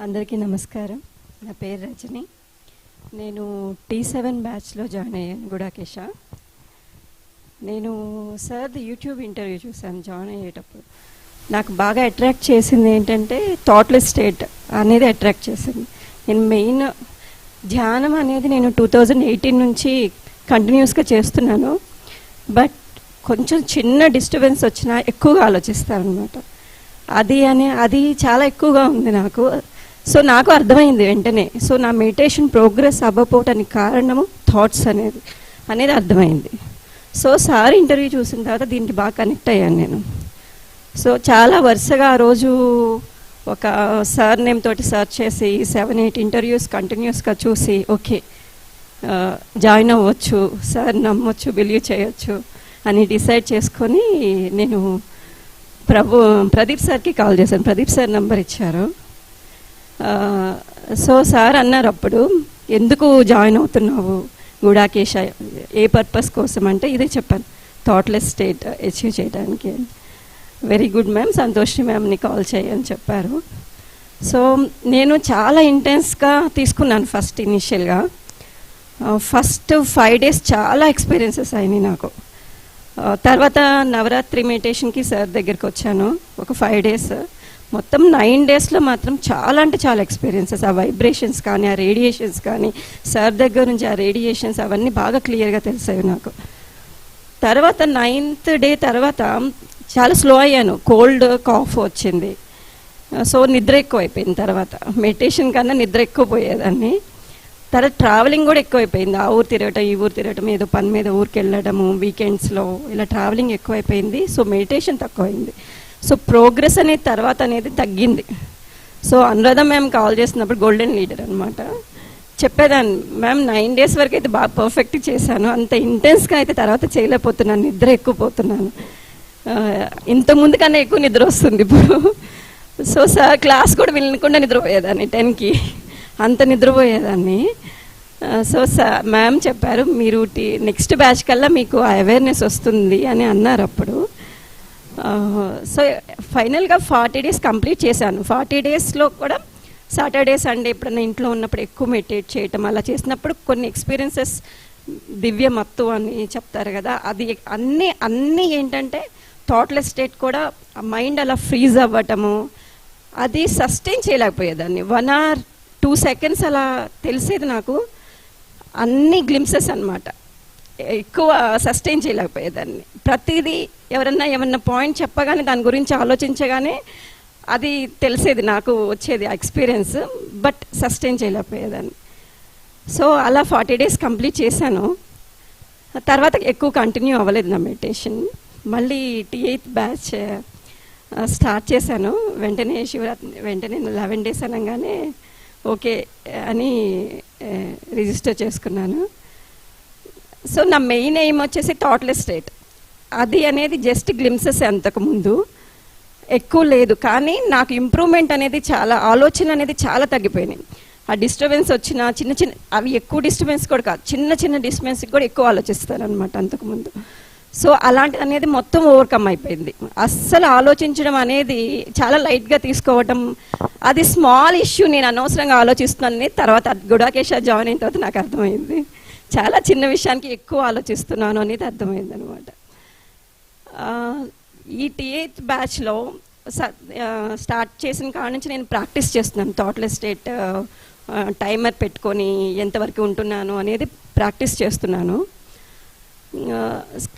అందరికీ నమస్కారం. నా పేరు రజని. నేను T7 బ్యాచ్లో జాయిన్ అయ్యాను, గుడాకేశ. నేను సార్ది యూట్యూబ్ ఇంటర్వ్యూ చూశాను జాయిన్ అయ్యేటప్పుడు. నాకు బాగా అట్రాక్ట్ చేసింది ఏంటంటే థాట్లెస్ స్టేట్ అనేది అట్రాక్ట్ చేసింది. నేను మెయిన్ ధ్యానం అనేది నేను 2018 నుంచి కంటిన్యూస్గా చేస్తున్నాను. బట్ కొంచెం చిన్న డిస్టర్బెన్స్ వచ్చినా ఎక్కువగా ఆలోచిస్తాను అనమాట. అది చాలా ఎక్కువగా ఉంది నాకు. సో నాకు అర్థమైంది వెంటనే. సో నా మెడిటేషన్ ప్రోగ్రెస్ అవ్వకపోవటానికి కారణము థాట్స్ అనేది అర్థమైంది. సో సార్ ఇంటర్వ్యూ చూసిన తర్వాత దీనికి బాగా కనెక్ట్ అయ్యాను నేను. సో చాలా వరుసగా ఆ రోజు ఒక సార్ నేమ్ తోటి సర్చ్ చేసి 7-8 ఇంటర్వ్యూస్ కంటిన్యూస్గా చూసి ఓకే జాయిన్ అవ్వచ్చు, సార్ నమ్మొచ్చు, బిలీవ్ చేయొచ్చు అని డిసైడ్ చేసుకొని నేను ప్రదీప్ సార్కి కాల్ చేశాను. ప్రదీప్ సార్ నెంబర్ ఇచ్చారు. సో సార్ అన్నారు అప్పుడు, ఎందుకు జాయిన్ అవుతున్నావు గుడాకేశ, ఏ పర్పస్ కోసం అంటే ఇదే చెప్పాను, థాట్లెస్ స్టేట్ అచీవ్ చేయడానికి. వెరీ గుడ్ మ్యామ్, సంతోషి మ్యామ్ని కాల్ చేయని చెప్పారు. సో నేను చాలా ఇంటెన్స్గా తీసుకున్నాను. ఇనిషియల్గా ఫస్ట్ 5 days చాలా ఎక్స్పీరియన్సెస్ అయినాయి నాకు. తర్వాత నవరాత్రి మెడిటేషన్కి సార్ దగ్గరికి వచ్చాను. ఒక 5 days, మొత్తం 9 daysలో మాత్రం చాలా అంటే చాలా ఎక్స్పీరియన్సెస్. ఆ వైబ్రేషన్స్ కానీ, ఆ రేడియేషన్స్ కానీ, సార్ దగ్గర నుంచి ఆ రేడియేషన్స్ అవన్నీ బాగా క్లియర్గా తెలిసాయి నాకు. తర్వాత 9th day తర్వాత చాలా స్లో అయ్యాను, కోల్డ్ కాఫ్ వచ్చింది. సో నిద్ర ఎక్కువ అయిపోయింది. తర్వాత మెడిటేషన్ కన్నా నిద్ర ఎక్కువ పోయేదాన్ని. తర్వాత ట్రావెలింగ్ కూడా ఎక్కువైపోయింది. ఆ ఊరు తిరగటం, ఈ ఊరు తిరగటం, ఏదో పని మీద ఊరికి వెళ్ళడము, వీకెండ్స్లో ఇలా ట్రావెలింగ్ ఎక్కువైపోయింది. సో మెడిటేషన్ తక్కువైంది. సో ప్రోగ్రెస్ అనేది తర్వాత అనేది తగ్గింది. సో అనురాధ మ్యామ్ కాల్ చేసినప్పుడు గోల్డెన్ లీడర్ అనమాట, చెప్పేదాన్ని, మ్యామ్ 9 days వరకు అయితే బాగా పర్ఫెక్ట్ చేశాను, అంత ఇంటెన్స్గా అయితే తర్వాత చేయలేకపోతున్నాను, నిద్ర ఎక్కువ పోతున్నాను, ఇంతకుముందు కన్నా ఎక్కువ నిద్ర వస్తుంది ఇప్పుడు. సో సార్ క్లాస్ కూడా వినకుండా నిద్రపోయేదాన్ని, 10కి అంత నిద్రపోయేదాన్ని. సో మ్యామ్ చెప్పారు, మీరు నెక్స్ట్ బ్యాచ్ కల్లా మీకు అవేర్నెస్ వస్తుంది అని అన్నారు అప్పుడు. సో ఫైనల్గా 40 days కంప్లీట్ చేశాను. 40 daysలో కూడా సాటర్డే సండే ఎప్పుడన్నా ఇంట్లో ఉన్నప్పుడు ఎక్కువ మెడిటేట్ చేయటం అలా చేసినప్పుడు కొన్ని ఎక్స్పీరియన్సెస్, దివ్య మత్తు అని చెప్తారు కదా, అది అన్నీ ఏంటంటే థాట్లెస్ స్టేట్ కూడా మైండ్ అలా ఫ్రీజ్ అవ్వటము, అది సస్టైన్ చేయలేకపోయేదాన్ని. 1 or 2 seconds అలా తెలిసేది నాకు. అన్ని గ్లిమ్సెస్ అనమాట, ఎక్కువ సస్టైన్ చేయలేకపోయేదాన్ని. ప్రతిదీ ఏమన్నా పాయింట్ చెప్పగానే దాని గురించి ఆలోచించగానే అది తెలిసేది నాకు, వచ్చేది ఆ ఎక్స్పీరియన్స్, బట్ సస్టైన్ చేయలేకపోయేదాన్ని. సో అలా 40 days కంప్లీట్ చేశాను. తర్వాత ఎక్కువ కంటిన్యూ అవ్వలేదు నా మెడిటేషన్. మళ్ళీ T8 బ్యాచ్ స్టార్ట్ చేశాను. వెంటనే 11 days అనగానే ఓకే అని రిజిస్టర్ చేసుకున్నాను. సో నా మెయిన్ ఎయిమ్ వచ్చేసి థాట్లెస్ స్టేట్. అది అనేది జస్ట్ గ్లిమ్సెస్, అంతకుముందు ఎక్కువ లేదు. కానీ నాకు ఇంప్రూవ్మెంట్ అనేది చాలా, ఆలోచన అనేది చాలా తగ్గిపోయినాయి. ఆ డిస్టర్బెన్స్ వచ్చిన చిన్న అవి ఎక్కువ డిస్టర్బెన్స్ కూడా కాదు, చిన్న డిస్టర్బెన్స్కి కూడా ఎక్కువ ఆలోచిస్తాను అనమాట అంతకుముందు. సో అలాంటి అనేది మొత్తం ఓవర్కమ్ అయిపోయింది. అస్సలు ఆలోచించడం అనేది చాలా లైట్గా తీసుకోవటం, అది స్మాల్ ఇష్యూ, నేను అనవసరంగా ఆలోచిస్తున్నాను. తర్వాత గుడాకేశ జాయిన్ అయిన తర్వాత నాకు అర్థమైంది, చాలా చిన్న విషయానికి ఎక్కువ ఆలోచిస్తున్నాను అనేది అర్థమైంది అనమాట. ఈ T8 బ్యాచ్లో స్టార్ట్ చేసిన కాడ నుంచి నేను ప్రాక్టీస్ చేస్తున్నాను. థాట్లెస్ స్టేట్ టైమర్ పెట్టుకొని ఎంతవరకు ఉంటున్నాను అనేది ప్రాక్టీస్ చేస్తున్నాను.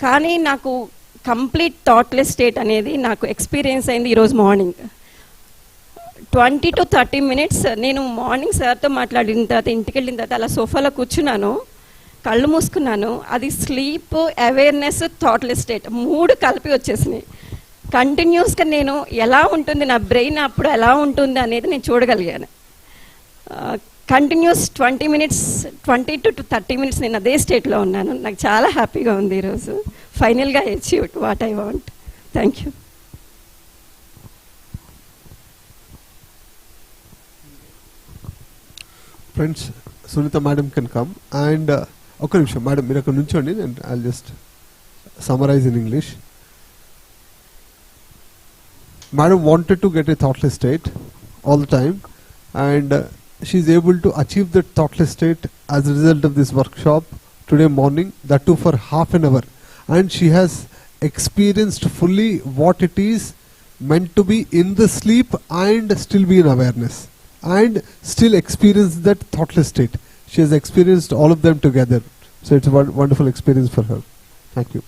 కానీ నాకు కంప్లీట్ థాట్లెస్ స్టేట్ అనేది నాకు ఎక్స్పీరియన్స్ అయింది ఈరోజు మార్నింగ్. 20 to 30 minutes నేను మార్నింగ్ సార్తో మాట్లాడిన తర్వాత ఇంటికి వెళ్ళిన తర్వాత అలా సోఫాలో కూర్చున్నాను, కళ్ళు మూసుకున్నాను. అది స్లీప్, అవేర్నెస్, థాట్లెస్ స్టేట్ 3 కలిపి వచ్చేసినాయి. కంటిన్యూస్గా నేను ఎలా ఉంటుంది నా బ్రెయిన్ అప్పుడు ఎలా ఉంటుంది అనేది నేను చూడగలిగాను. కంటిన్యూస్ 20 to 30 minutes నేను అదే స్టేట్లో ఉన్నాను. నాకు చాలా హ్యాపీగా ఉంది ఈరోజు. ఫైనల్గా achieved what I want. Thank you. Friends, Sunitha madam can come and ఒక నిమిషం మేడం మీరు అక్కడ నుంచోండి, నేను I just summarize in English. Madam wanted to get a thoughtless state all the time, and she is able to achieve that thoughtless state as a result of this workshop today morning, that too for half an hour, and she has experienced fully what it is meant to be in the sleep and still be in awareness and still experience that thoughtless state. She has experienced all of them together, so it's a wonderful experience for her. Thank you.